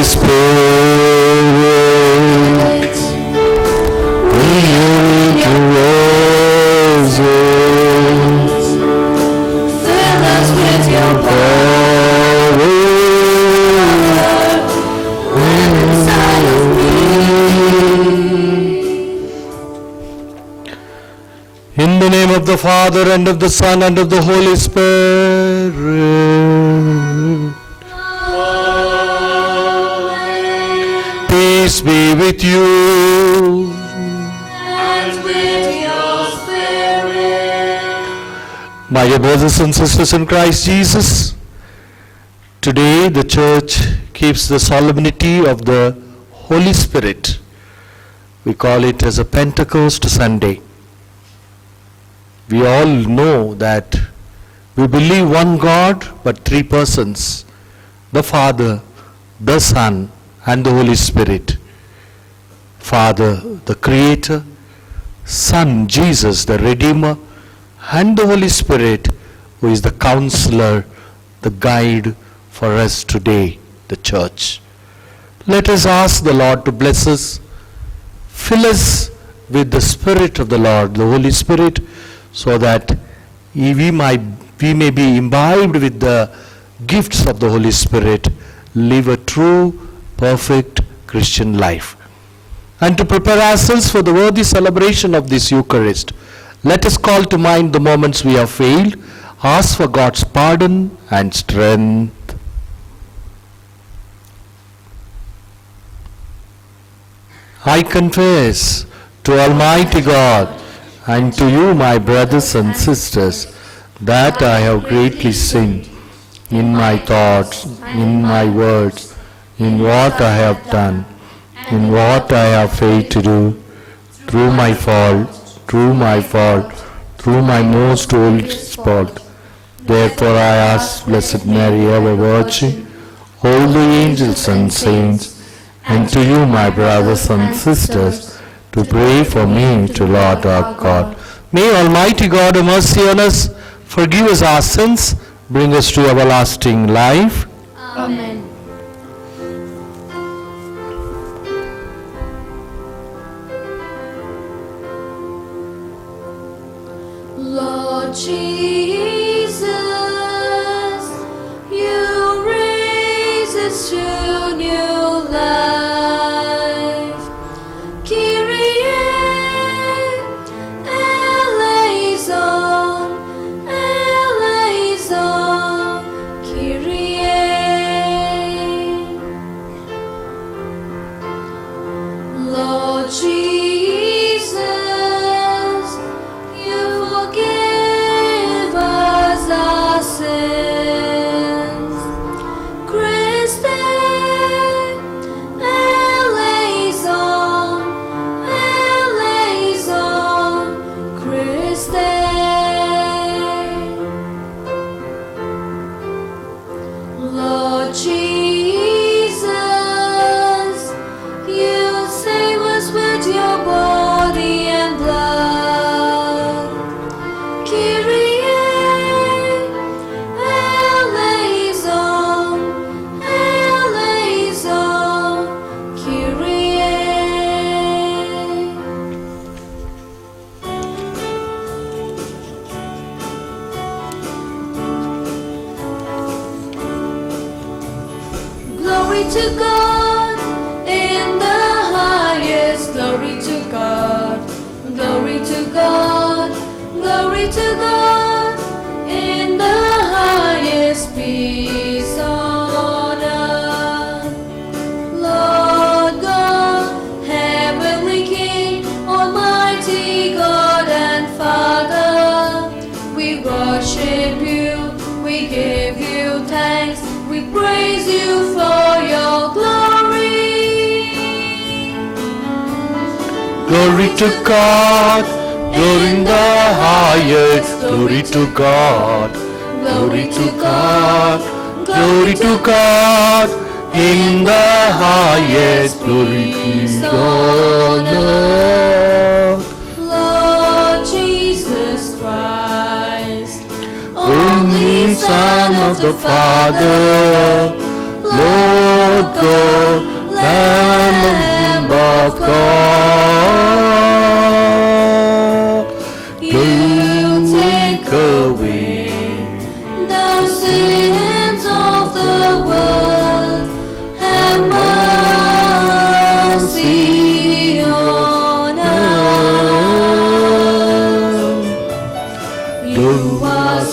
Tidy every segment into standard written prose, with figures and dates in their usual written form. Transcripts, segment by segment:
Spirit, we need to worship. Fill us with your power, inside of me. In the name of the Father, and of the Son, and of the Holy Spirit. Peace be with you. And with your spirit. My dear brothers and sisters in Christ Jesus, today the Church keeps the solemnity of the Holy Spirit. We call it as a Pentecost Sunday. We all know that we believe one God, but three persons: the Father, the Son, and the Holy Spirit. Father, the Creator; Son, Jesus, the Redeemer; and the Holy Spirit, who is the Counselor, the Guide for us today, the Church. Let us ask the Lord to bless us, fill us with the Spirit of the Lord, the Holy Spirit, so that we may be imbibed with the gifts of the Holy Spirit, live a true, perfect Christian life. And to prepare ourselves for the worthy celebration of this Eucharist, let us call to mind the moments we have failed, ask for God's pardon and strength. I confess to Almighty God and to you, my brothers and sisters, that I have greatly sinned in my thoughts, in my words, in what I have done, in what I have failed to do, through my fault, through my most holy fault. Therefore I ask Blessed Mary, ever Virgin, all the angels and saints, and to you, my brothers and sisters, to pray for me to Lord our God. May Almighty God have mercy on us, forgive us our sins, bring us to everlasting life. Amen. Lord Jesus, you raise us to new life. Kyrie eleison, eleison, Kyrie. Lord Jesus, you forgive us our sins. Christ eleison, eleison, Christ. Lord Jesus, you save us with your body and blood. Kyrie eleison, eleison, Kyrie. Glory to God in the highest. Glory to God. Glory to God. Glory to God in the highest. Peace on earth. Lord God, heavenly King, Almighty God and Father, we worship you, we give you thanks, we praise you for your glory. Glory to God, glory in the highest, glory to God, glory to God, glory to God, in the highest, glory peace on earth. Lord Jesus Christ, Only Son of the Father, Lord God,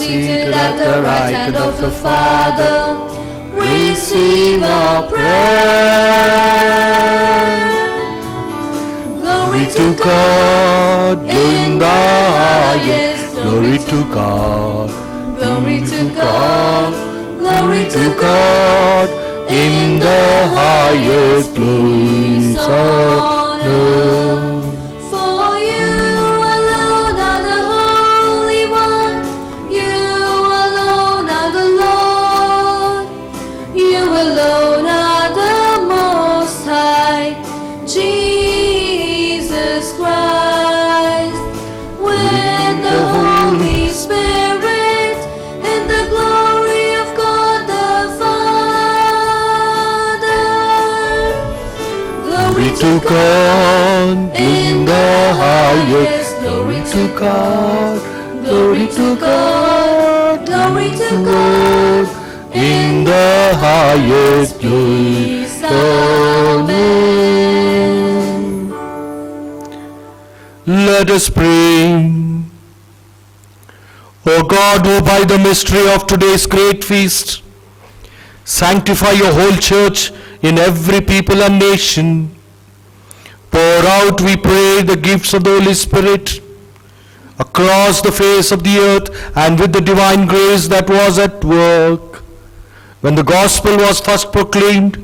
seated at the right hand of the Father, receive our prayer. Glory to God in the highest. Glory to God. Glory to God, glory to God in the highest. Glory honor. For you alone are the Holy One, you alone are the Lord, you alone are the Most High, Jesus Christ, with the Holy Spirit, in the glory of God the Father. Glory to God in the highest. Glory to God. Glory to God. Glory to God in the highest. Glory. Amen. Let us pray. O God, who by the mystery of today's great feast sanctify your whole church in every people and nation, pour out, we pray, the gifts of the Holy Spirit across the face of the earth, and with the divine grace that was at work when the gospel was first proclaimed,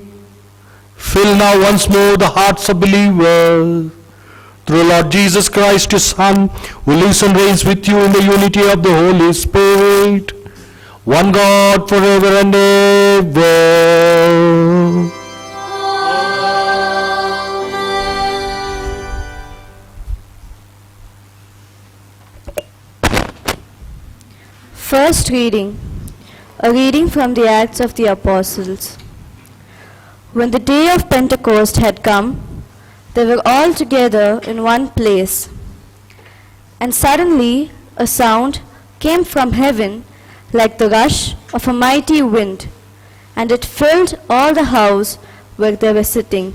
fill now once more the hearts of believers through Lord Jesus Christ, your Son, who lives and reigns with you in the unity of the Holy Spirit, one God forever and ever. First reading. A reading from the Acts of the Apostles. When the day of Pentecost had come, they were all together in one place. And suddenly a sound came from heaven like the rush of a mighty wind, and it filled all the house where they were sitting.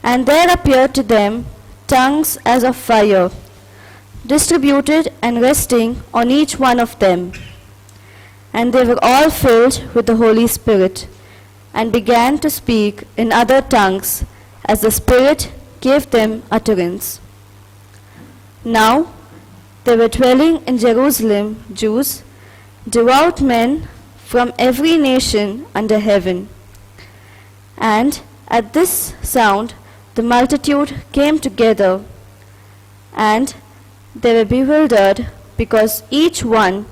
And there appeared to them tongues as of fire, distributed and resting on each one of them. And they were all filled with the Holy Spirit, and began to speak in other tongues as the Spirit gave them utterance. Now there were dwelling in Jerusalem Jews, devout men from every nation under heaven. And at this sound the multitude came together, and they were bewildered, because each one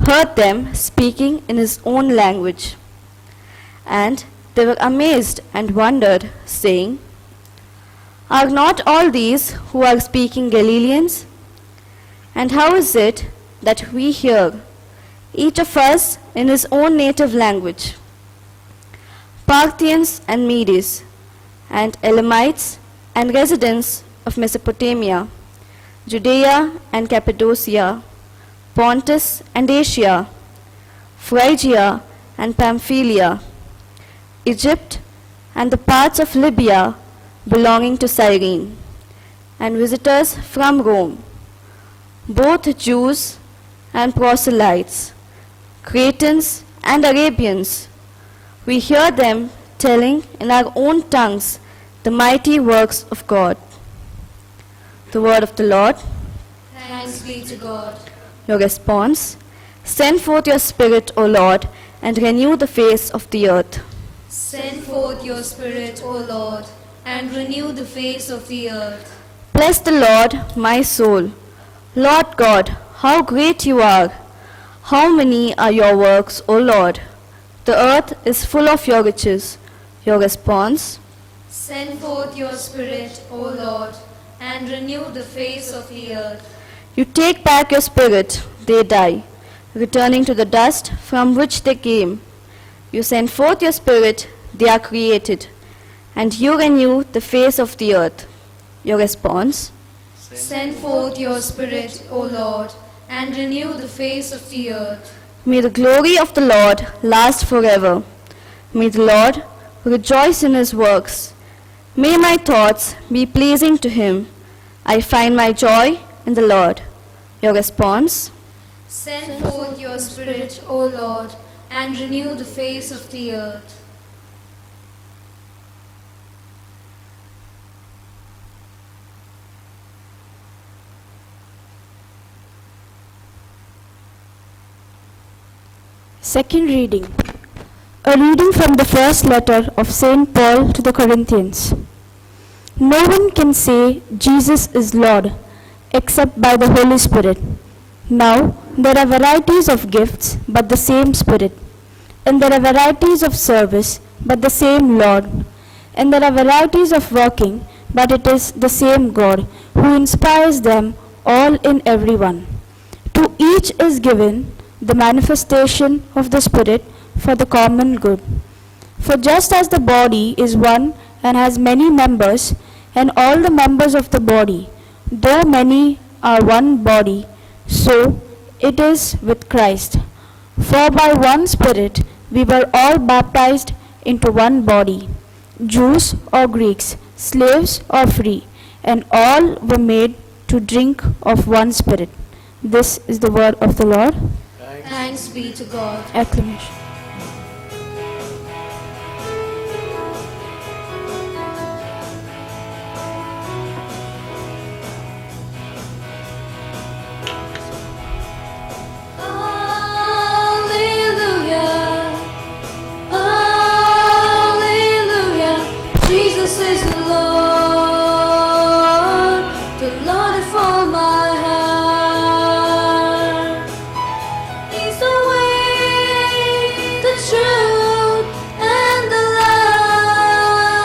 heard them speaking in his own language. And they were amazed and wondered, saying, Are not all these who are speaking Galileans? And how is it that we hear, each of us in his own native language? Parthians and Medes, and Elamites, and residents of Mesopotamia, Judea and Cappadocia, Pontus and Asia, Phrygia and Pamphylia, Egypt and the parts of Libya belonging to Cyrene, and visitors from Rome, both Jews and proselytes, Cretans and Arabians. We hear them telling in our own tongues the mighty works of God. The word of the Lord. Thanks be to God. Your response: Send forth your Spirit, O Lord, and renew the face of the earth. Send forth your Spirit, O Lord, and renew the face of the earth. Bless the Lord, my soul. Lord God, how great you are! How many are your works, O Lord! The earth is full of your riches. Your response: Send forth your Spirit, O Lord, and renew the face of the earth. You take back your spirit, they die, returning to the dust from which they came. You send forth your Spirit, they are created, and you renew the face of the earth. Your response: Send forth your Spirit, O Lord, and renew the face of the earth. May the glory of the Lord last forever. May the Lord rejoice in his works. May my thoughts be pleasing to him. I find my joy in the Lord. Your response: Send forth your Spirit, O Lord, and renew the face of the earth. Second reading. A reading from the first letter of St. Paul to the Corinthians. No one can say Jesus is Lord except by the Holy Spirit. Now, there are varieties of gifts, but the same Spirit. And there are varieties of service, but the same Lord. And there are varieties of working, but it is the same God who inspires them all in everyone. To each is given the manifestation of the Spirit for the common good. For just as the body is one and has many members, and all the members of the body, though many, are one body, so it is with Christ. For by one Spirit we were all baptized into one body, Jews or Greeks, slaves or free, and all were made to drink of one Spirit. This is the word of the Lord. Thanks be to God. Acclamation. Hallelujah. Hallelujah. Jesus is the Lord of all my heart. He's the way, the truth, and the light.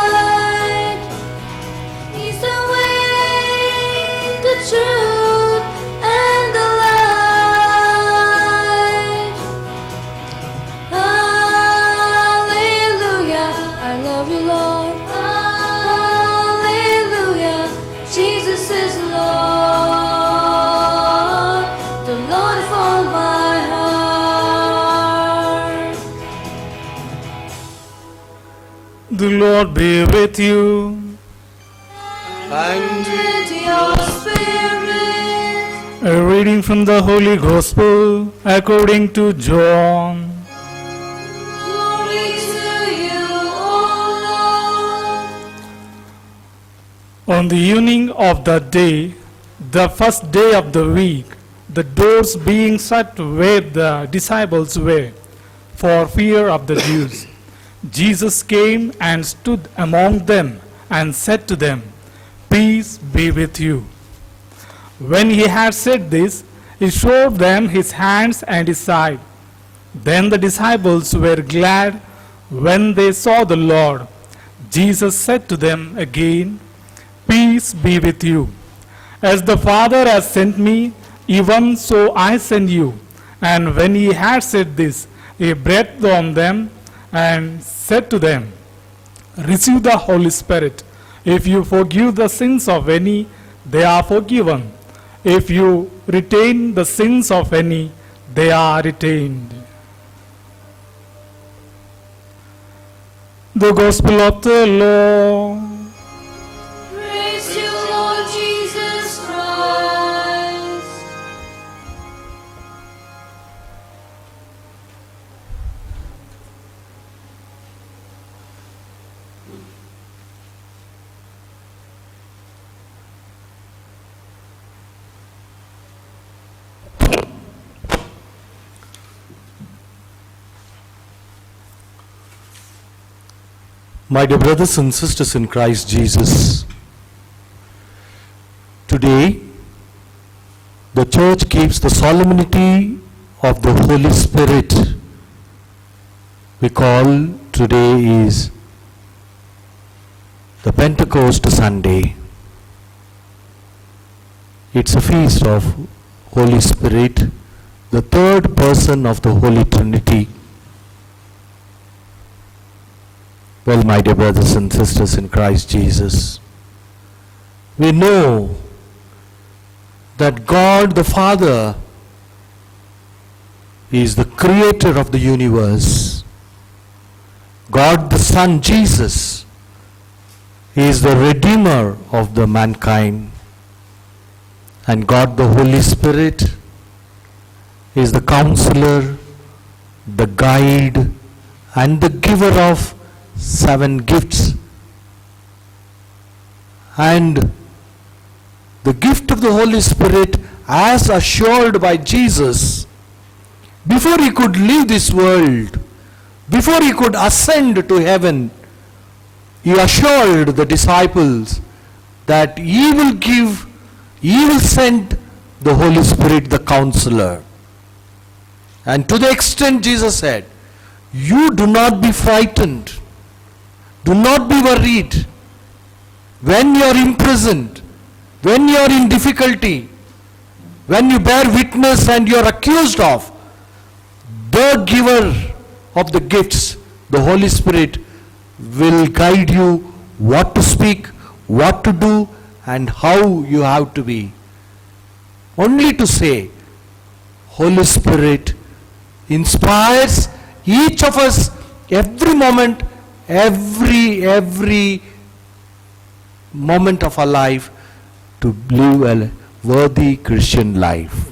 He's the way, the truth, and the light. Hallelujah, I love you, Lord. Hallelujah, Jesus is Lord, the Lord of all my heart. The Lord be with you. And With your spirit, A reading from the Holy Gospel according to John. glory to you, O Lord. On the evening of that day, the first day of the week, the doors being shut where the disciples were, for fear of the Jews, Jesus came and stood among them and said to them, Peace be with you. When he had said this, he showed them his hands and his side. Then the disciples were glad when they saw the Lord. Jesus said to them again, Peace be with you. As the Father has sent me, even so I send you. And when he had said this, he breathed on them and said to them, Receive the Holy Spirit. If you forgive the sins of any, they are forgiven. If you retain the sins of any, they are retained. The Gospel of the Lord. Praise you, Lord Jesus Christ. my dear brothers and sisters in Christ Jesus, today the church keeps the solemnity of the Holy Spirit. We call today is the Pentecost Sunday. It's a feast of Holy Spirit, the third person of the Holy Trinity. Well, my dear brothers and sisters in Christ Jesus, we know that God the Father is the creator of the universe. God the Son Jesus is the redeemer of the mankind. And God the Holy Spirit is the counselor, the guide, and the giver of 7 gifts. And the gift of the Holy Spirit, as assured by Jesus, before he could leave this world, before he could ascend to heaven, he assured the disciples that he will send the Holy Spirit, the counselor. And to the extent Jesus said, you do not be frightened, do not be worried. When you are imprisoned, when you are in difficulty, when you bear witness and you are accused of, the giver of the gifts, the Holy Spirit, will guide you what to speak, what to do, and how you have to be. Only to say, Holy Spirit inspires each of us every moment, every moment of our life to live a worthy Christian life.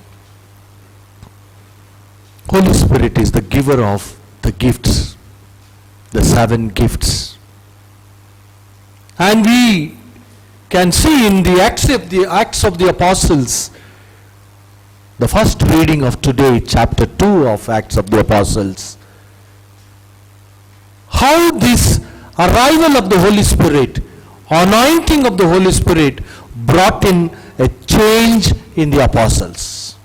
Holy Spirit is the giver of the gifts, the 7 gifts. And we can see in the Acts of the Apostles, the first reading of today, chapter 2 of Acts of the Apostles, how this arrival of the Holy Spirit, anointing of the Holy Spirit, brought in a change in the apostles.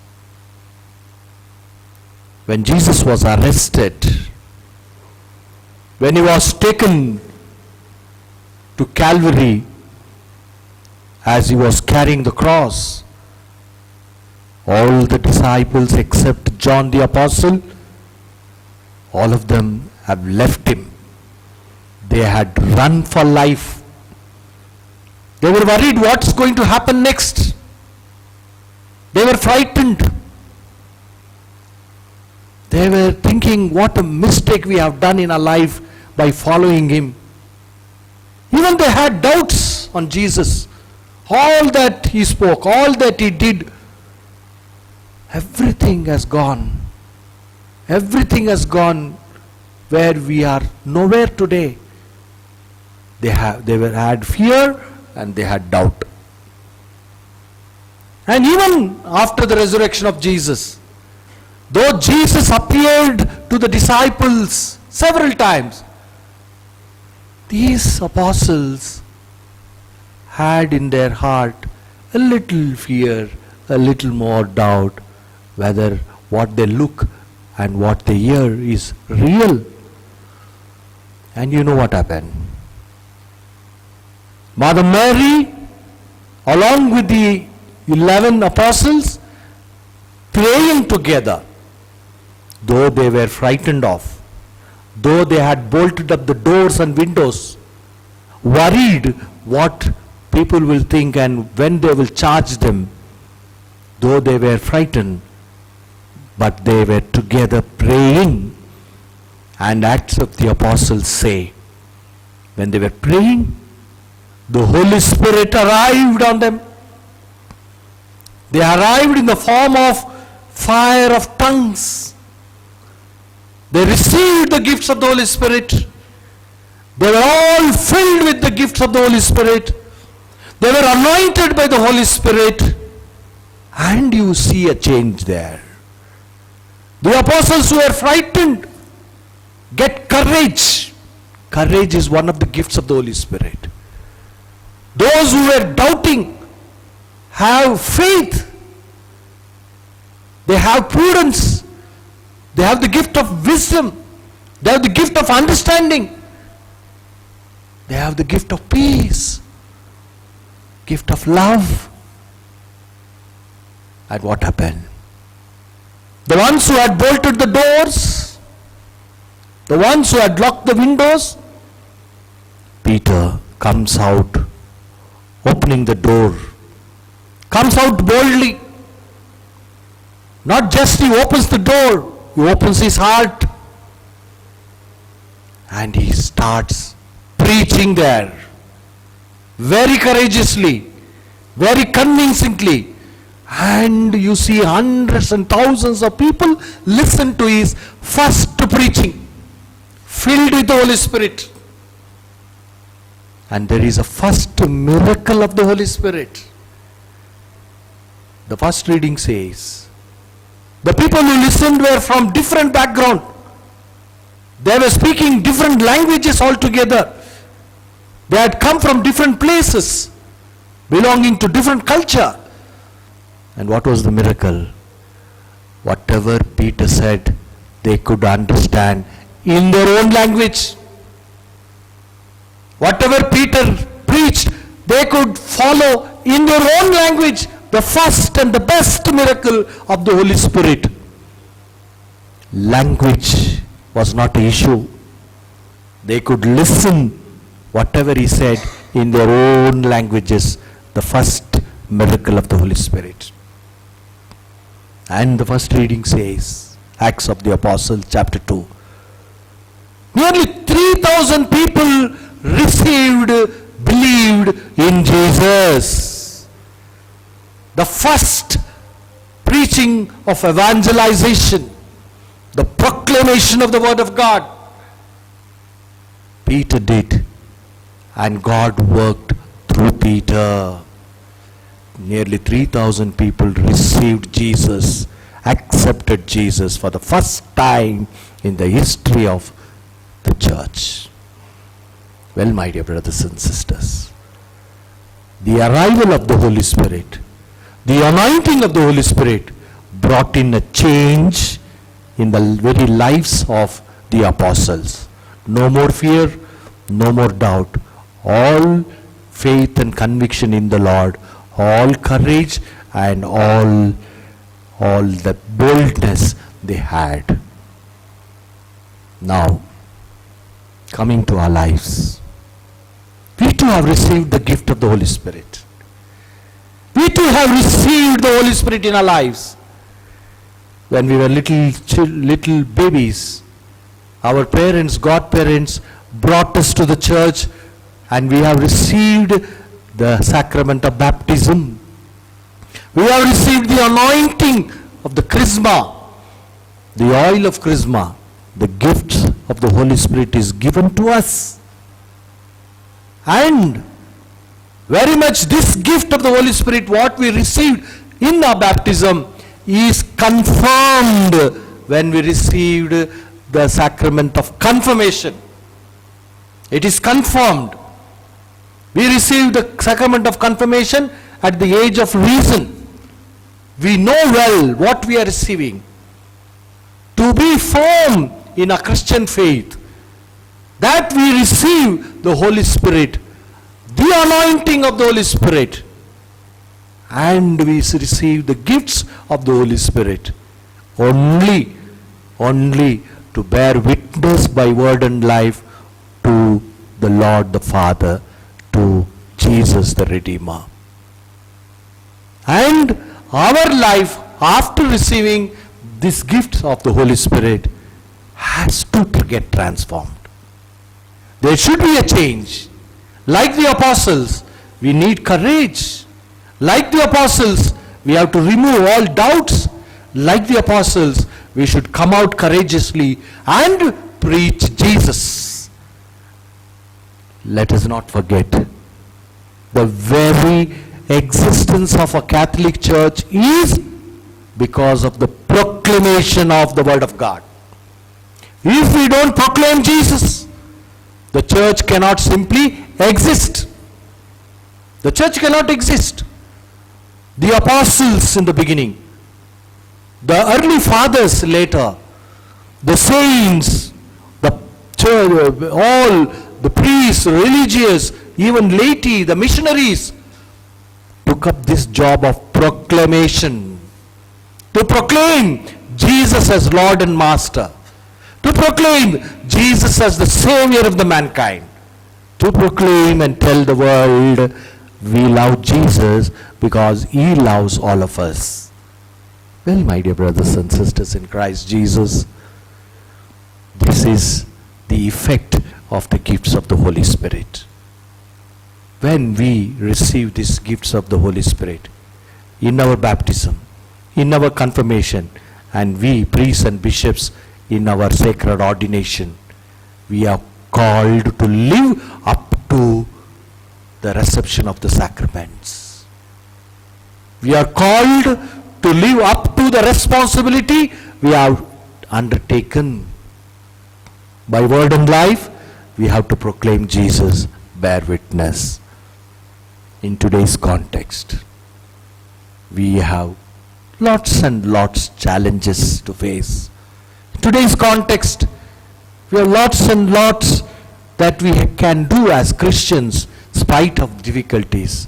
When Jesus was arrested, when he was taken to Calvary, as he was carrying the cross, all the disciples except John the Apostle, all of them have left him. They had run for life. They were worried what's going to happen next. They were frightened. They were thinking what a mistake we have done in our life by following him. Even they had doubts on Jesus. All that he spoke, all that he did, everything has gone. Everything has gone where we are nowhere today. They had fear and they had doubt. And even after the resurrection of Jesus, though Jesus appeared to the disciples several times, these apostles had in their heart a little fear, a little more doubt, whether what they look and what they hear is real. And you know what happened? Mother Mary, along with the 11 apostles, praying together, though they were frightened of, though they had bolted up the doors and windows, worried what people will think and when they will charge them, though they were frightened, but they were together praying. And Acts of the Apostles say, when they were praying, the Holy Spirit arrived on them. They arrived in the form of fire of tongues. They received the gifts of the Holy Spirit. They were all filled with the gifts of the Holy Spirit. They were anointed by the Holy Spirit. And you see a change there. The apostles who were frightened get courage. Courage is one of the gifts of the Holy Spirit. Those who were doubting have faith. They have prudence. They have the gift of wisdom. They have the gift of understanding. They have the gift of peace. Gift of love. And what happened? The ones who had bolted the doors, the ones who had locked the windows, Peter comes out, opening the door, comes out boldly. Not just he opens the door, he opens his heart and he starts preaching there very courageously, very convincingly, And you see hundreds and thousands of people listen to his first preaching, filled with the Holy Spirit. And there is a first miracle of the Holy Spirit. The first reading says, the people who listened were from different background. They were speaking different languages altogether. They had come from different places, belonging to different culture. And what was the miracle? Whatever Peter said, they could understand in their own language. Whatever Peter preached, they could follow in their own language. The first and the best miracle of the Holy Spirit. Language was not an issue. They could listen whatever he said in their own languages. The first miracle of the Holy Spirit. And the first reading says, Acts of the Apostles chapter 2. Nearly 3,000 people believed in Jesus. The first preaching of evangelization, the proclamation of the word of God, Peter did, and God worked through Peter. Nearly 3,000 people received Jesus, accepted Jesus for the first time in the history of the church. Well, my dear brothers and sisters, the arrival of the Holy Spirit, the anointing of the Holy Spirit brought in a change in the very lives of the apostles. No more fear, no more doubt. All faith and conviction in the Lord, all courage and all the boldness they had. Now, coming to our lives, we too have received the gift of the Holy Spirit. We too have received the Holy Spirit in our lives. When we were little babies, our parents, godparents, brought us to the church, and we have received the sacrament of baptism. We have received the anointing of the chrisma, the oil of chrisma. The gift of the Holy Spirit is given to us. And very much this gift of the Holy Spirit, what we received in our baptism, is confirmed when we received the sacrament of confirmation. It is confirmed. We received the sacrament of confirmation at the age of reason. We know well what we are receiving. To be firm in a Christian faith, that we receive the Holy Spirit, the anointing of the Holy Spirit, and we receive the gifts of the Holy Spirit only to bear witness by word and life to the Lord the Father, to Jesus the Redeemer. And our life after receiving this gift of the Holy Spirit has to get transformed. There should be a change. Like the apostles, we need courage. Like the apostles, we have to remove all doubts. Like the apostles, we should come out courageously and preach Jesus. Let us not forget, the very existence of a Catholic Church is because of the proclamation of the Word of God. If we don't proclaim Jesus, the church cannot simply exist. The church cannot exist. The apostles in the beginning, the early fathers later, the saints, the church, all the priests, religious, even laity, the missionaries, took up this job of proclamation. To proclaim Jesus as Lord and Master. To proclaim Jesus as the Savior of the mankind. To proclaim and tell the world, we love Jesus because He loves all of us. Well, my dear brothers and sisters in Christ Jesus, this is the effect of the gifts of the Holy Spirit. When we receive these gifts of the Holy Spirit, in our baptism, in our confirmation, and we, priests and bishops, in our sacred ordination, we are called to live up to the reception of the sacraments. We are called to live up to the responsibility we have undertaken. By word and life, we have to proclaim Jesus, bear witness. In today's context, we have lots and lots challenges to face. In today's context, we have lots and lots that we can do as Christians in spite of difficulties.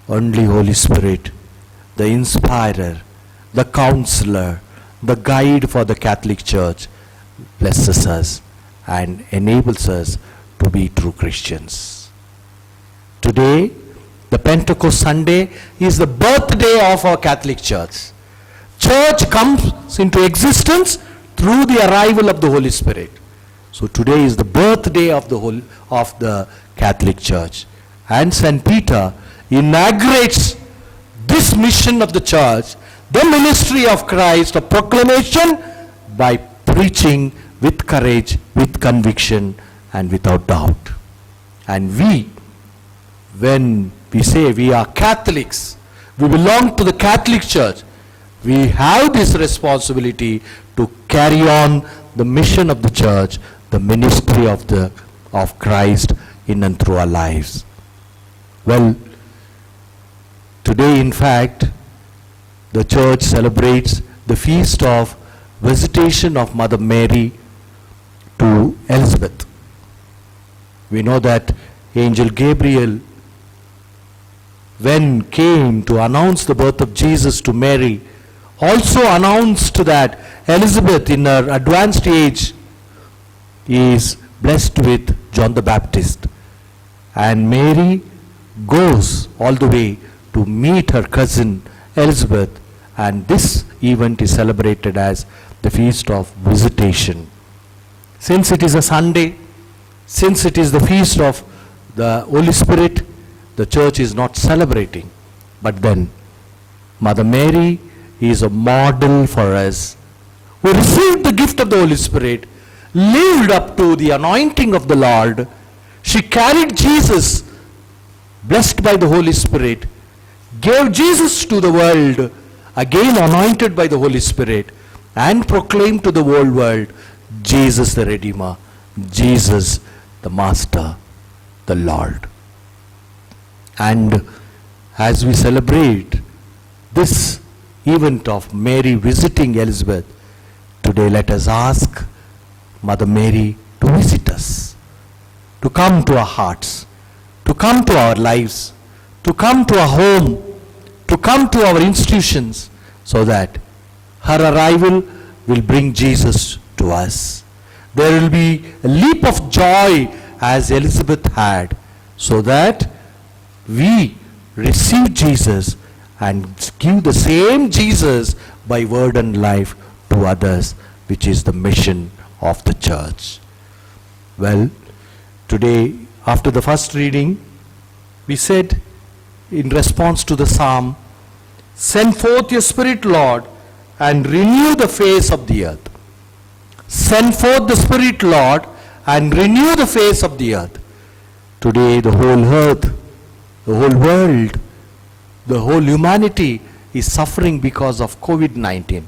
Only Holy Spirit, the inspirer, the counselor, the guide for the Catholic Church, blesses us and enables us to be true Christians. Today, the Pentecost Sunday is the birthday of our Catholic Church. Church comes into existence through the arrival of the Holy Spirit. So today is the birthday of the Catholic Church. And St. Peter inaugurates this mission of the Church, the ministry of Christ, of proclamation, by preaching with courage, with conviction, and without doubt. And we, when we say we are Catholics, we belong to the Catholic Church, we have this responsibility to carry on the mission of the Church, the ministry of Christ in and through our lives. Well, today in fact, the Church celebrates the feast of visitation of Mother Mary to Elizabeth. We know that Angel Gabriel, when came to announce the birth of Jesus to Mary, also announced that Elizabeth in her advanced age is blessed with John the Baptist. And Mary goes all the way to meet her cousin Elizabeth, and this event is celebrated as the feast of visitation. Since it is a Sunday, since it is the feast of the Holy Spirit, the Church is not celebrating. But then, Mother Mary is a model for us who received the gift of the Holy Spirit, lived up to the anointing of the Lord. She carried Jesus, blessed by the Holy Spirit, gave Jesus to the world, again anointed by the Holy Spirit, and proclaimed to the whole world, Jesus the Redeemer, Jesus the Master, the Lord. And as we celebrate this event of Mary visiting Elizabeth, today let us ask Mother Mary to visit us, to come to our hearts, to come to our lives, to come to our home, to come to our institutions, so that her arrival will bring Jesus to us. There will be a leap of joy as Elizabeth had, so that we receive Jesus and give the same Jesus by word and life to others, which is the mission of the Church. Well, today, after the first reading, we said in response to the psalm, "Send forth your Spirit, Lord, and renew the face of the earth." Send forth the Spirit, Lord, and renew the face of the earth. Today, the whole earth, the whole world, the whole humanity is suffering because of COVID-19.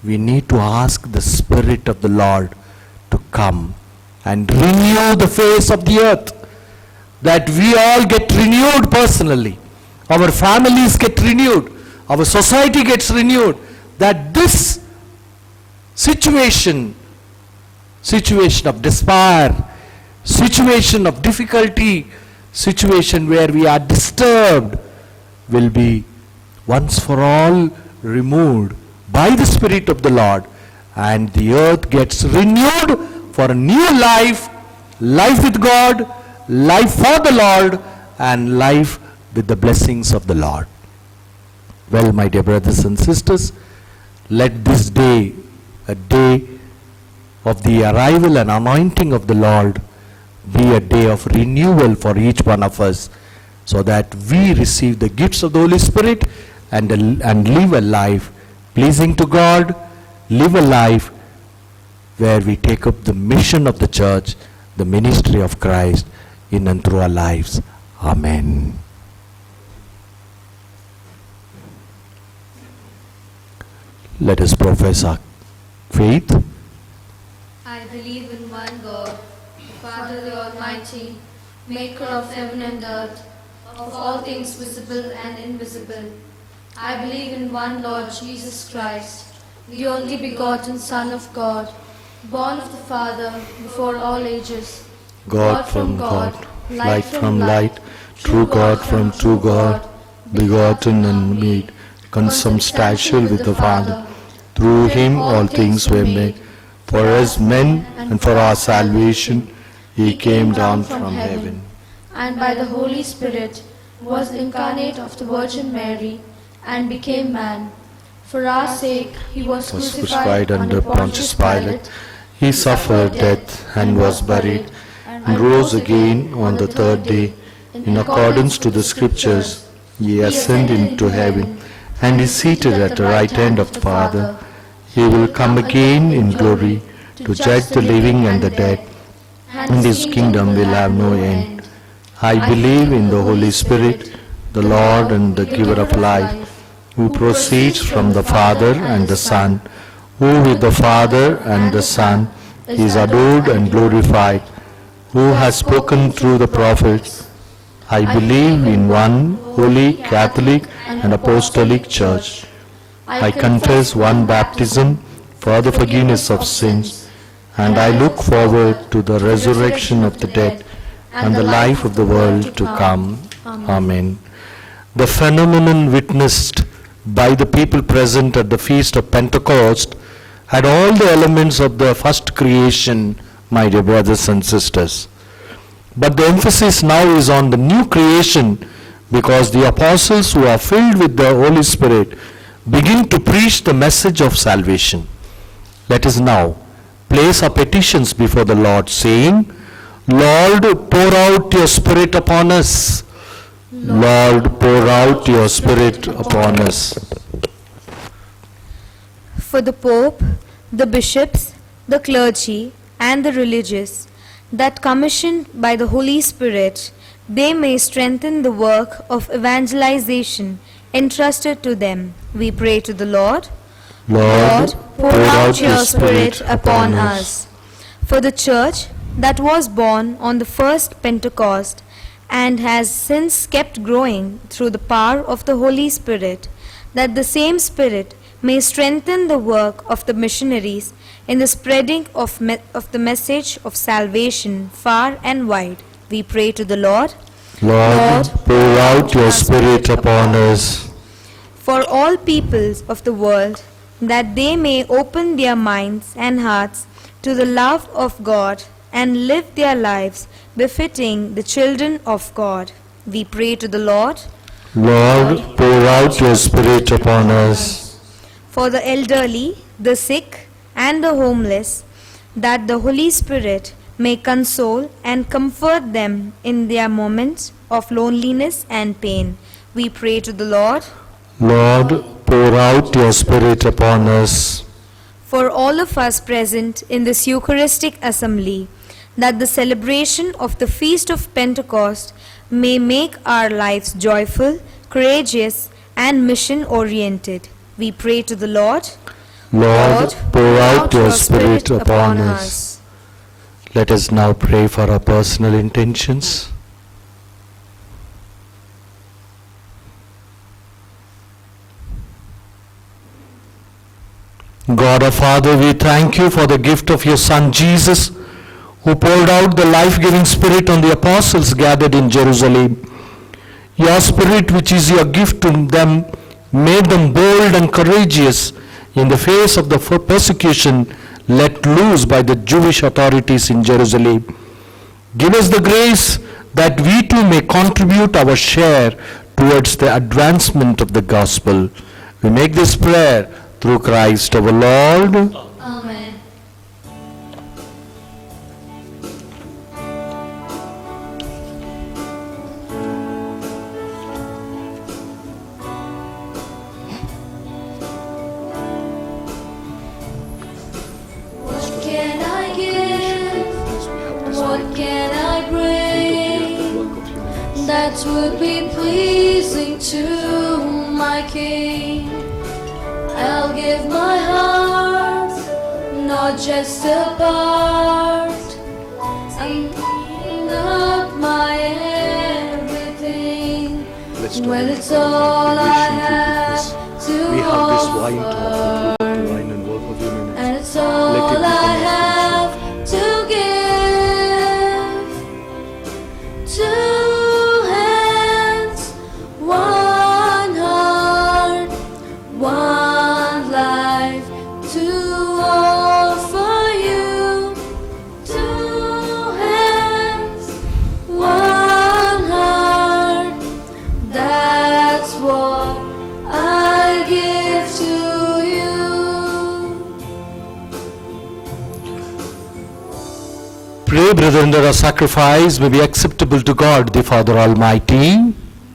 We need to ask the Spirit of the Lord to come and renew the face of the earth, that we all get renewed personally, our families get renewed, our society gets renewed, that this situation of despair, situation of difficulty, situation where we are disturbed, will be once for all removed by the Spirit of the Lord, and the earth gets renewed for a new life, life with God, life for the Lord, and life with the blessings of the Lord. Well, my dear brothers and sisters, let this day, a day of the arrival and anointing of the Lord, be a day of renewal for each one of us, so that we receive the gifts of the Holy Spirit and live a life pleasing to God, live a life where we take up the mission of the church, the ministry of Christ in and through our lives. Amen. Let us profess our faith. I believe in one God, the Father the Almighty, maker of heaven and earth, of all things visible and invisible. I believe in one Lord Jesus Christ, the only begotten Son of God, born of the Father before all ages, God from God, light from light, true God from true God, begotten and made, consubstantial with the Father. Through him all things were made. For us men and for our salvation, he came down from heaven. And by the Holy Spirit was incarnate of the Virgin Mary and became man. For our sake he was crucified under Pontius Pilate. He suffered death and was buried, and rose again on the third day. In accordance to the Scriptures, he ascended into heaven, and is seated at the right hand of the Father. He will come again in glory to judge the living and the dead, and his kingdom will have no end. I believe in the Holy Spirit, the Lord and the giver of life, who proceeds from the Father and the Son, who with the Father and the Son is adored and glorified, who has spoken through the prophets. I believe in one holy, Catholic and Apostolic Church. I confess one baptism for the forgiveness of sins, and I look forward to the resurrection of the dead and the life of the world to come. Amen. The phenomenon witnessed by the people present at the feast of Pentecost had all the elements of the first creation, my dear brothers and sisters. But the emphasis now is on the new creation, because the apostles who are filled with the Holy Spirit begin to preach the message of salvation. Let us now place our petitions before the Lord, saying, Lord, pour out your Spirit upon us. Lord, pour out your Spirit upon us. For the Pope, the bishops, the clergy, and the religious, that commissioned by the Holy Spirit, they may strengthen the work of evangelization entrusted to them. We pray to the Lord. Lord, pour out your Spirit upon us. For the Church that was born on the first Pentecost and has since kept growing through the power of the Holy Spirit, that the same Spirit may strengthen the work of the missionaries in the spreading of the message of salvation far and wide. We pray to the Lord. Lord, pour out your Spirit upon us. For all peoples of the world, that they may open their minds and hearts to the love of God and live their lives befitting the children of God. We pray to the Lord. Lord, pour out your Spirit upon us. For the elderly, the sick, and the homeless, that the Holy Spirit may console and comfort them in their moments of loneliness and pain. We pray to the Lord. Lord, pour out your Spirit upon us. For all of us present in this Eucharistic assembly, that the celebration of the Feast of Pentecost may make our lives joyful, courageous, and mission-oriented. We pray to the Lord. Lord, pour out your Spirit upon us. Let us now pray for our personal intentions. God our Father, we thank you for the gift of your Son Jesus, who poured out the life-giving Spirit on the apostles gathered in Jerusalem. Your Spirit, which is your gift to them, made them bold and courageous in the face of the persecution let loose by the Jewish authorities in Jerusalem. Give us the grace that we too may contribute our share towards the advancement of the gospel. We make this prayer through Christ our Lord. Amen. that would be pleasing to my King. I'll give my heart, not just a part, and not my everything. Let's do Well, it. it's all I have to We have this wine to offer, offer. Take the wine and work of your minutes. and it's Let it all become I our have to give. Two hands, one heart, one life to offer you. Two hands, one heart, that's what I give to you. Pray, brethren, that our sacrifice may be acceptable to God, the Father Almighty.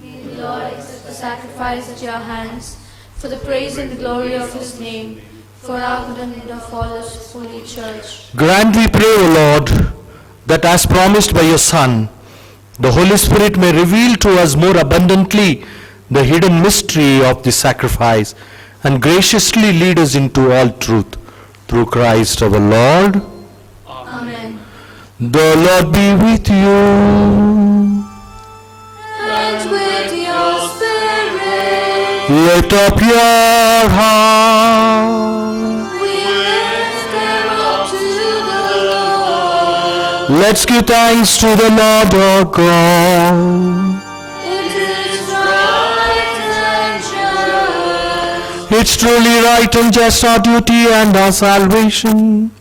May the Lord accept the sacrifice at your hands for the praise and the glory of His name, for our good and good of all His holy church. Grant, we pray, O Lord, that as promised by your Son, the Holy Spirit may reveal to us more abundantly the hidden mystery of the sacrifice and graciously lead us into all truth. Through Christ our Lord. Amen. The Lord be with you. And with your spirit, Lift up your heart. we lift them up to the Lord. Let's give thanks to the Lord our God. It is right and just. It's truly right and just, our duty and our salvation.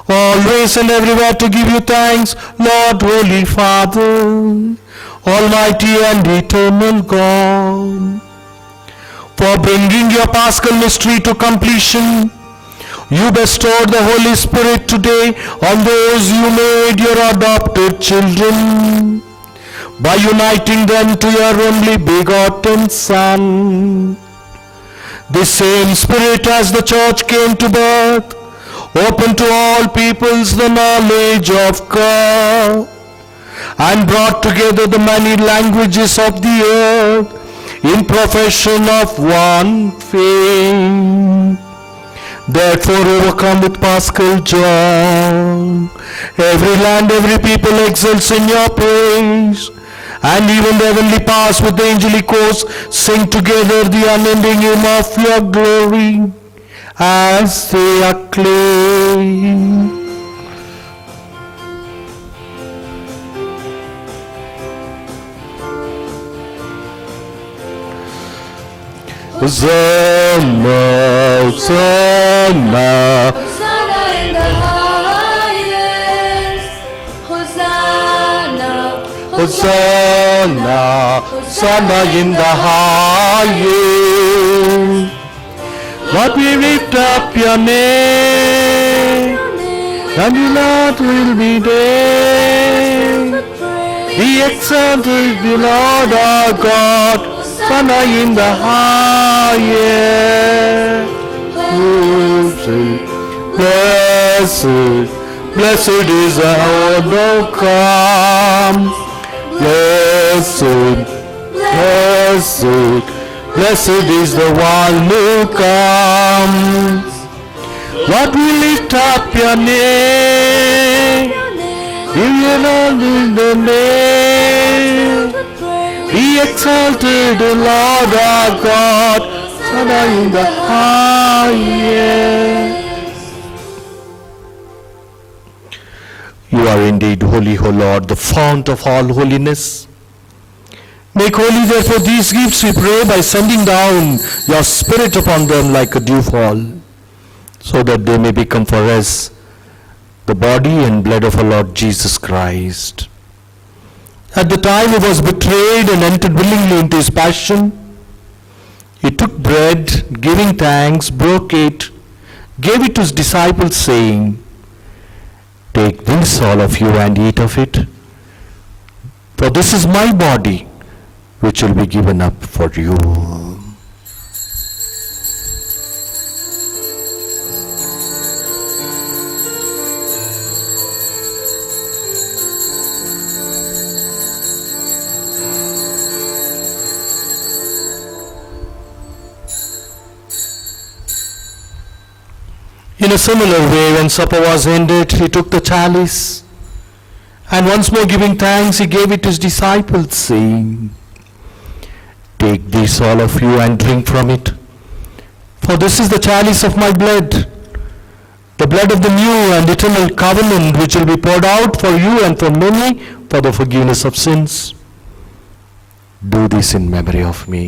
Always and everywhere to give you thanks, Lord, Holy Father, Almighty and eternal God. For bringing your Paschal mystery to completion, you bestowed the Holy Spirit today on those you made your adopted children, by uniting them to your only begotten Son. The same Spirit as the Church came to birth, opened to all peoples the knowledge of God, and brought together the many languages of the earth in profession of one faith. Therefore, overcome with Paschal joy, every land, every people exults in your praise, and even the heavenly powers with the angelic hosts sing together the unending hymn of your glory, as they acclaim. Hosanna, Hosanna, Hosanna in the highest. Hosanna, Hosanna, Hosanna in the highest. Lord, we lift up your name, and the Lord will be there. Be exalted, the Lord our God, Hosanna in the highest. Blessed, blessed is the one who comes. Blessed, blessed, blessed is the one who comes. Lord, we lift up your name. Give your Lord in the name. Be exalted, the Lord our God, Hosanna in the highest. You are indeed holy, O Lord, the fount of all holiness. Make holy therefore these gifts, we pray, by sending down your Spirit upon them like a dewfall, so that they may become for us the body and blood of our Lord Jesus Christ. At the time he was betrayed and entered willingly into his passion, he took bread, giving thanks, broke it, gave it to his disciples, saying, "Take this, all of you, and eat of it, for this is my body, which will be given up for you." In a similar way, when supper was ended, he took the chalice, and once more giving thanks, he gave it to his disciples, saying, "Take this, all of you, and drink from it. For this is the chalice of my blood, the blood of the new and eternal covenant, which will be poured out for you and for many for the forgiveness of sins. Do this in memory of me."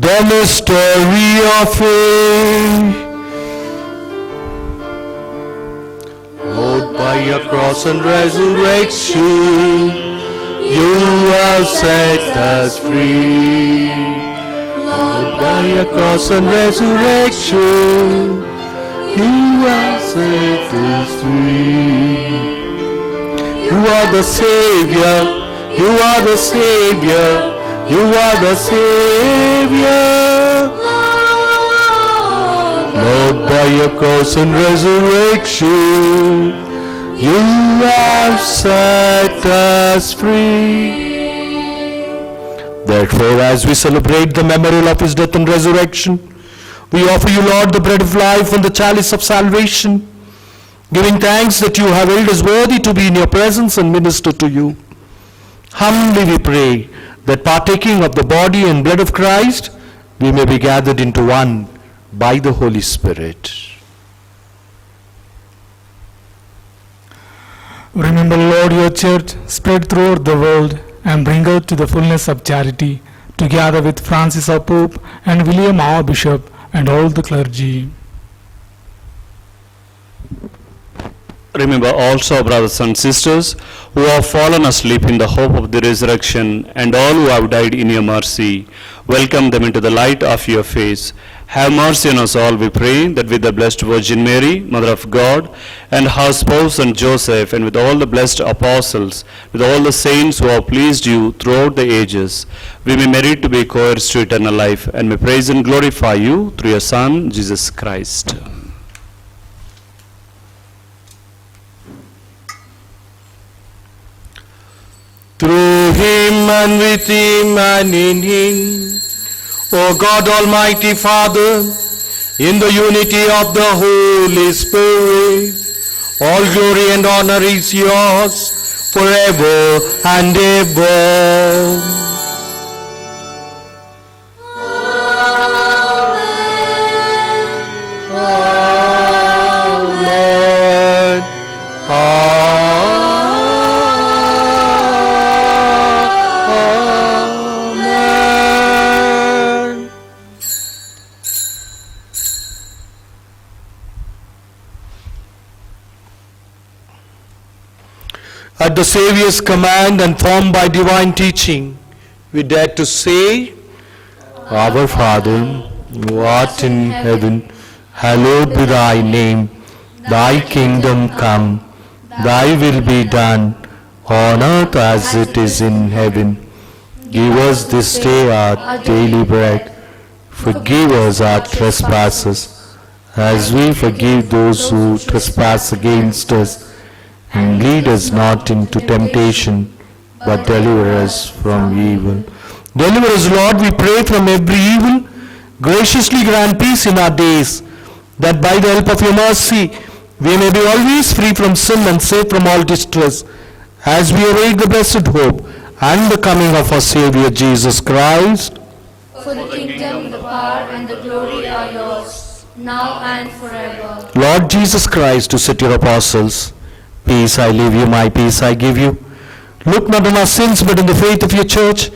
The mystery of faith. Lord, by your cross and resurrection, you have set us free. Lord, by your cross and resurrection, you have set us free. You are the Savior, you are the Savior, you are the Savior. Lord, by your cross and resurrection, you have set us free. Therefore, as we celebrate the memorial of his death and resurrection, we offer you, Lord, the bread of life and the chalice of salvation, giving thanks that you have held us worthy to be in your presence and minister to you. Humbly we pray that partaking of the body and blood of Christ, we may be gathered into one by the Holy Spirit. Remember, Lord, your church spread throughout the world and bring her to the fullness of charity, together with Francis our Pope and William our Bishop and all the clergy. Remember also, brothers and sisters, who have fallen asleep in the hope of the resurrection, and all who have died in your mercy. Welcome them into the light of your face. Have mercy on us all, we pray, that with the Blessed Virgin Mary, Mother of God, and her spouse Saint Joseph, and with all the blessed apostles, with all the saints who have pleased you throughout the ages, we may merit to be co-heirs to eternal life, and may praise and glorify you through your Son, Jesus Christ. Through him and with him and in him, O God Almighty Father, in the unity of the Holy Spirit, all glory and honor is yours forever and ever. Amen. Amen. At the Saviour's command and formed by divine teaching, we dare to say, Our Father, who art in heaven, hallowed be thy name. Thy kingdom come, thy will be done, on earth as it is in heaven. Give us this day our daily bread. Forgive us our trespasses, as we forgive those who trespass against us. And lead us not into temptation, but deliver us from evil. Deliver us, Lord, we pray, from every evil. Graciously grant peace in our days, that by the help of your mercy, we may be always free from sin and safe from all distress, as we await the blessed hope and the coming of our Savior Jesus Christ. For the kingdom, the power, and the glory are yours, now and forever. Lord Jesus Christ, who said to your apostles, Peace I leave you, my peace I give you. Look not on our sins, but in the faith of your church.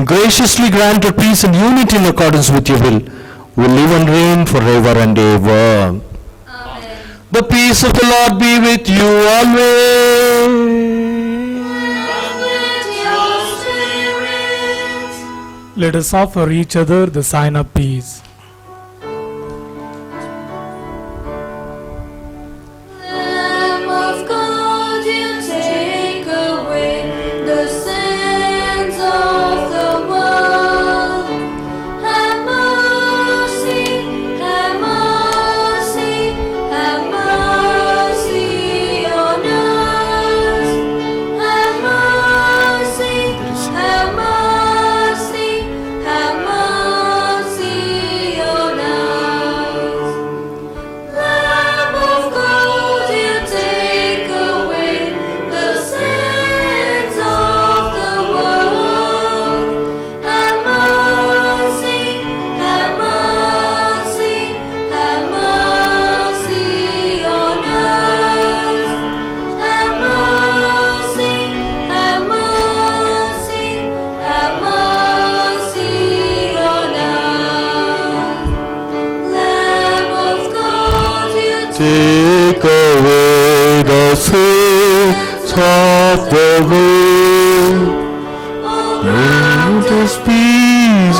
Graciously grant her peace and unity in accordance with your will, who live and reign forever and ever. Amen. The peace of the Lord be with you always. And with your spirit. Let us offer each other the sign of peace. Lamb of God, you take away the sins of the world. Have mercy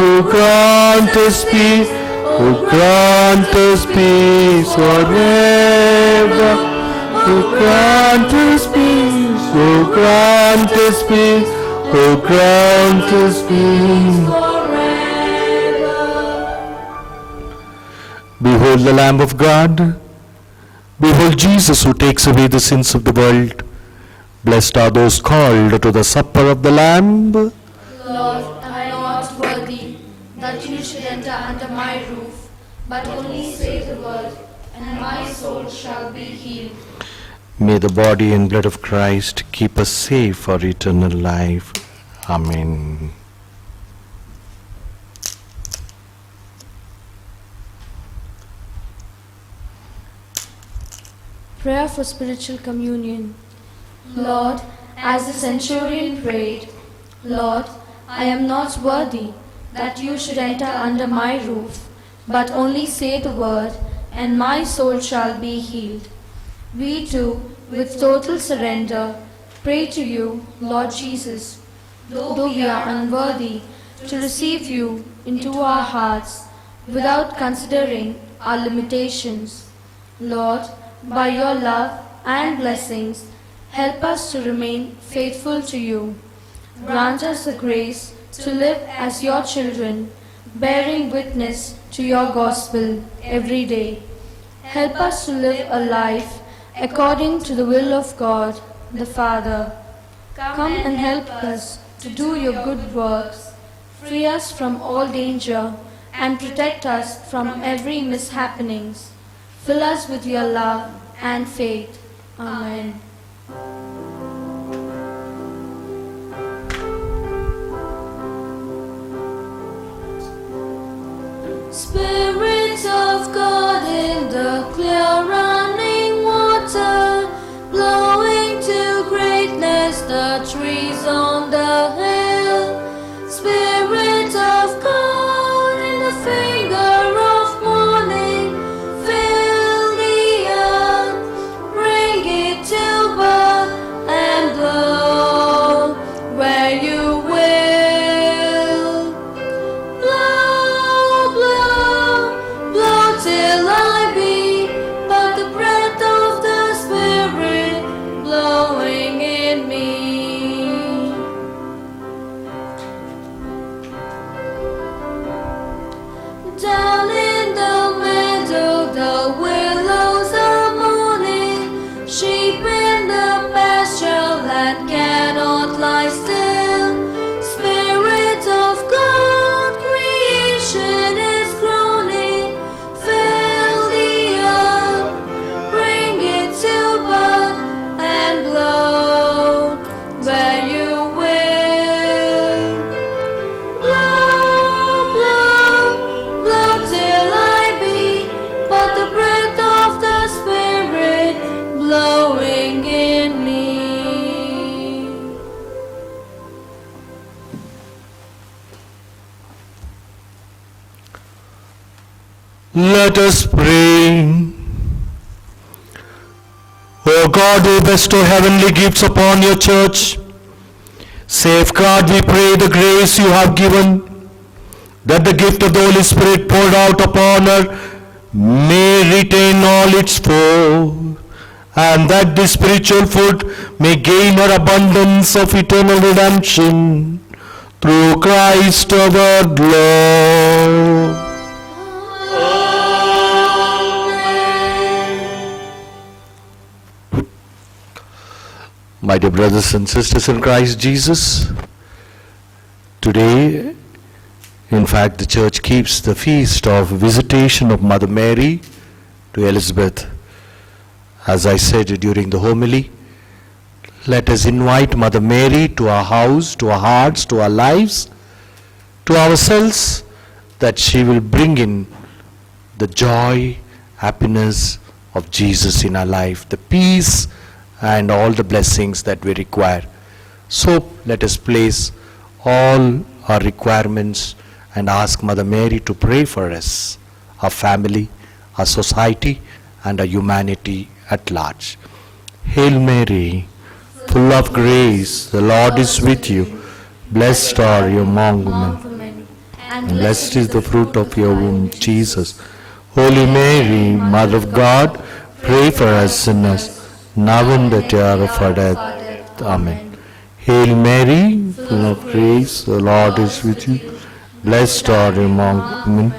who grant us peace, who grant us peace forever. Who grant us peace, who grant us peace, who grant us peace. Behold the Lamb of God. Behold Jesus who takes away the sins of the world. Blessed are those called to the supper of the Lamb. Lord, I am not worthy that you should enter under my roof, but only say the word, and my soul shall be healed. May the body and blood of Christ keep us safe for eternal life. Amen. Prayer for spiritual communion. Lord, as the centurion prayed, Lord, I am not worthy that you should enter under my roof, but only say the word, and my soul shall be healed. We too, with total surrender, pray to you, Lord Jesus, though we are unworthy to receive you into our hearts without considering our limitations. Lord, by your love and blessings, help us to remain faithful to you. Grant us the grace to live as your children, bearing witness to your gospel every day. Help us to live a life according to the will of God, the Father. Come and help us to do your good works. Free us from all danger and protect us from every mishappenings. Fill us with your love and faith. Amen. Spirit of God in the clear running water, blowing to greatness the trees on the hill. Spirit of God in the finger of morning, fill the earth, bring it to birth and blow where you will. Blow, blow, blow till I be but the breath of the Spirit blowing in me. Down in the meadow the willows are moaning, sheep in the pasture land cannot lie still. Spirit of God, creation is groaning, fill the earth, bring it to birth and blow where you will. Blow, blow, blow till I be but the breath of the Spirit blowing in me. Let us pray. O God, who bestow heavenly gifts upon your church, safeguard, we pray, the grace you have given, that the gift of the Holy Spirit poured out upon her may retain all its food, and that the spiritual food may gain her abundance of eternal redemption through Christ our Lord. My dear brothers and sisters in Christ Jesus, today, in fact, the church keeps the feast of visitation of Mother Mary to Elizabeth. As I said during the homily, let us invite Mother Mary to our house, to our hearts, to our lives, to ourselves, that she will bring in the joy, happiness of Jesus in our life, the peace and all the blessings that we require. So let us place all our requirements and ask Mother Mary to pray for us, our family, our society, and our humanity at large. Hail Mary, full of grace, the Lord is with you. Blessed are you among women, and blessed is the fruit of your womb, Jesus. Holy Mary, Mother of God, pray for us sinners, now and at the hour of our death. Amen. Hail Mary, full of grace, the Lord is with you. Blessed are you among women,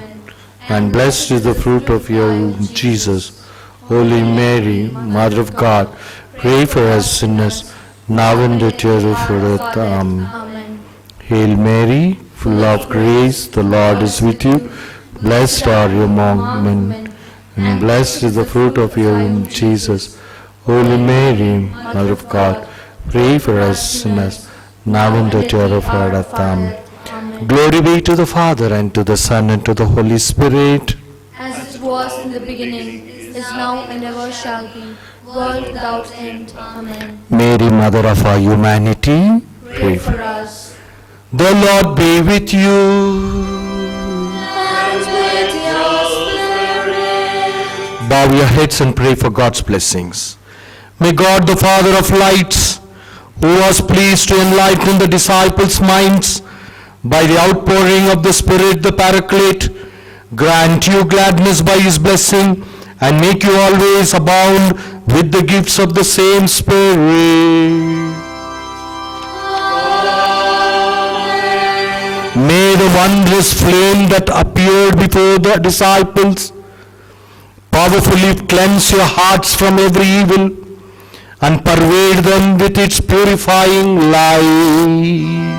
and blessed is the fruit of your womb, Jesus. Holy Mary, Mother of God, pray for us sinners, now and at the hour of our death. Amen. Amen. Hail Mary, full of grace, the Lord is with you. Blessed are you among women, and blessed is the fruit of your womb, Jesus. Holy Mary, Mother of God, pray for us sinners, now and at the hour of our death. Amen. Glory be to the Father, and to the Son, and to the Holy Spirit. As it was in the beginning, is now, and ever shall be, world without end. Amen. Mary, Mother of our humanity, Pray for us. The Lord be with you. And with your spirit. Bow your heads and pray for God's blessings. May God, the Father of lights, who was pleased to enlighten the disciples' minds by the outpouring of the Spirit, the Paraclete, grant you gladness by his blessing, and make you always abound with the gifts of the same Spirit. May the wondrous flame that appeared before the disciples powerfully cleanse your hearts from every evil and pervade them with its purifying light.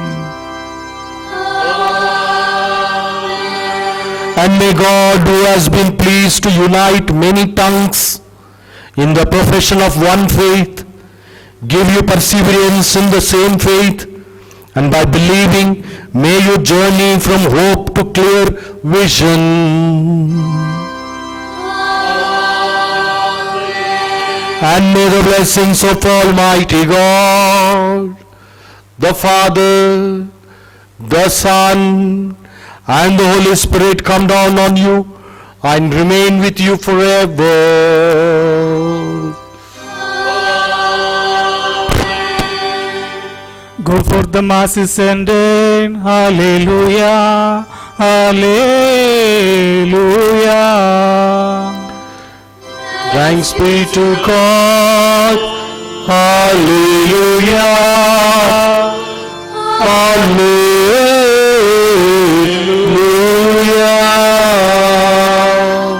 And may God, who has been pleased to unite many tongues in the profession of one faith, give you perseverance in the same faith, and by believing, may you journey from hope to clear vision. And may the blessings of Almighty God, the Father, the Son, and the Holy Spirit come down on you and remain with you forever. Go for the Mass is ended. Hallelujah. Hallelujah. Thanks be to God. Hallelujah. Hallelujah.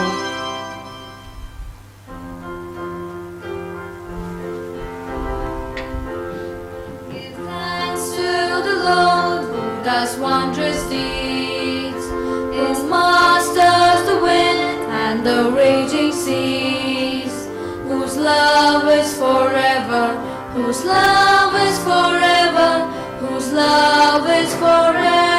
Give thanks to the Lord who does wondrous deeds. His masters the wind and the raging seas. Whose love is forever, whose love is forever, whose love is forever.